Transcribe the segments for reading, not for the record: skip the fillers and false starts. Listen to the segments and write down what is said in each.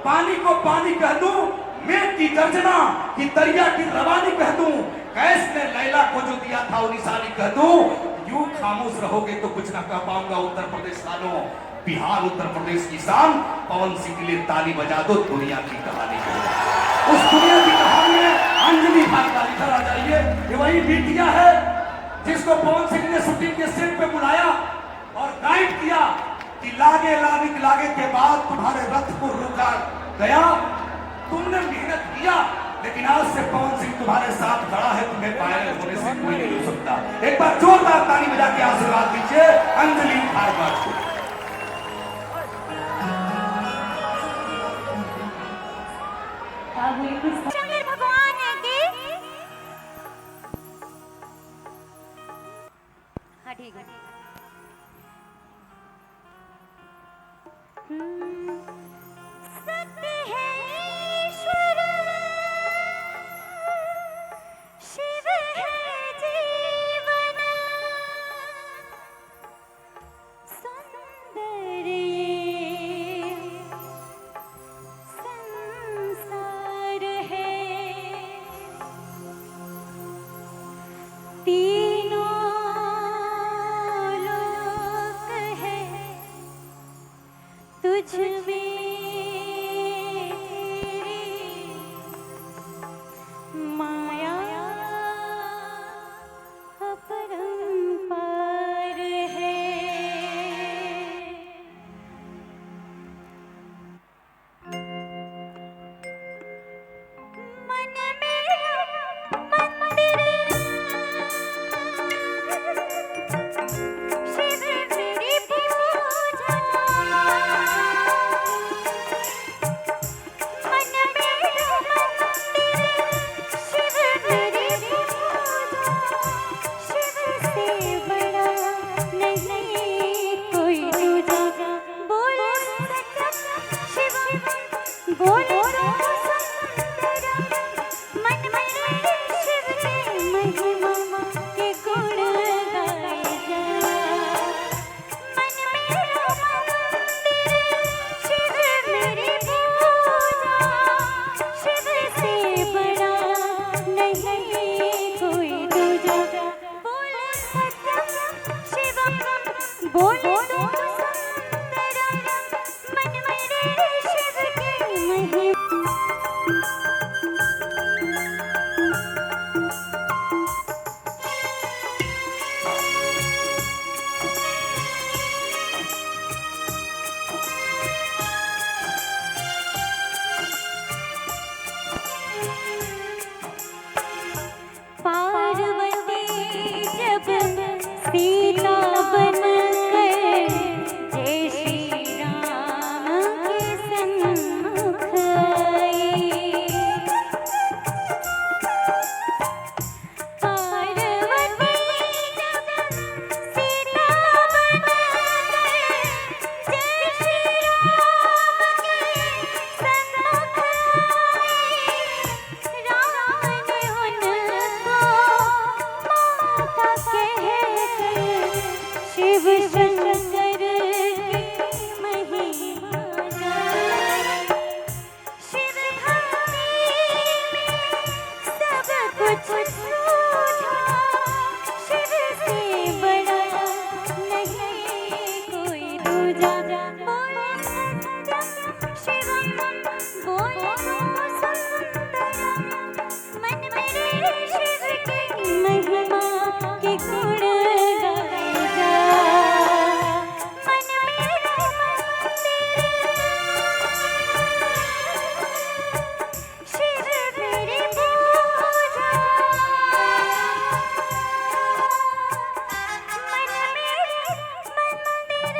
पानी को पानी कह दूं, मेघ की गर्जना कि दरिया की रवानी कह दूं, कैस ने लैला को जो दिया था वो निशानी कह दूं। यूं खामोश रहोगे तो कुछ ना कह पाऊंगा उत्तर प्रदेश वालों। बिहार उत्तर प्रदेश की शान, पवन सिंह के लिए ताली बजा दो, दुनिया की कहानी है। उस दुनिया की कहानी में अंजलि भारद्वाज इधर आ जाइए। ये वही बिटिया है जिसको पवन सिंह ने शूटिंग के सेट पे बुलाया और गाइड किया कि लागे लागे लागे के बाद तुम्हारे रथ को रोका गया, तुमने मेहनत किया, लेकिन आज से पवन सिंह तुम्हारे साथ खड़ा है, तुम्हें वायरल होने से कोई नहीं रोक सकता। एक बार जोरदार ताली बजा के आशीर्वाद दीजिए अंजलि भारद्वाज को। शंकर भगवान की हाँ ठीक है। सत्य है ईश्वर, शिव है जीवन, सुंदर ये संसार है, तीनों लोक है तुझ में, माया अपरंपार है। मन मेरा मंदिर, शिव मेरी पूजा, मन मेरा मंदिर, शिव मेरी पूजा, शिव से बड़ा नहीं कोई दूजा। बोलो सत्य शिव, बोलो सुंदर, मन मेरे शिव के महिमा के गुण गाए जा। मन मेरा मंदिर, शिव मेरी पूजा, शिव से बड़ा नहीं कोई दूजा। बोलो सत्य शिवम, बोलो सुंदर, मन मेरे शिव के महिमा। पार्वती जब सीता बनकर जय श्री राम के सन्मुख आई। पार्वती जब सीता बनकर जय श्री राम के सन्मुख आई। राम ने उनको माता कहकर शिव शंकर की महिमा गाई। शिव भक्ति में सब कुछ सूझा, शिव से बड़ा नहीं कोई दूजा। बोलो सत्य शिवम, बोलो सुंदर, मन मेरे शिव की महिमा के गुण गाए जा। मन मेरा मंदिर, शिव मेरी पूजा, मन मेरे मंदिर,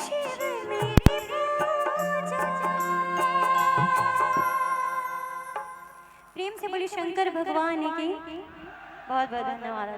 शिव मेरी पूजा। प्रेम से बोली शंकर भगवान की। बहुत बहुत धन्यवाद।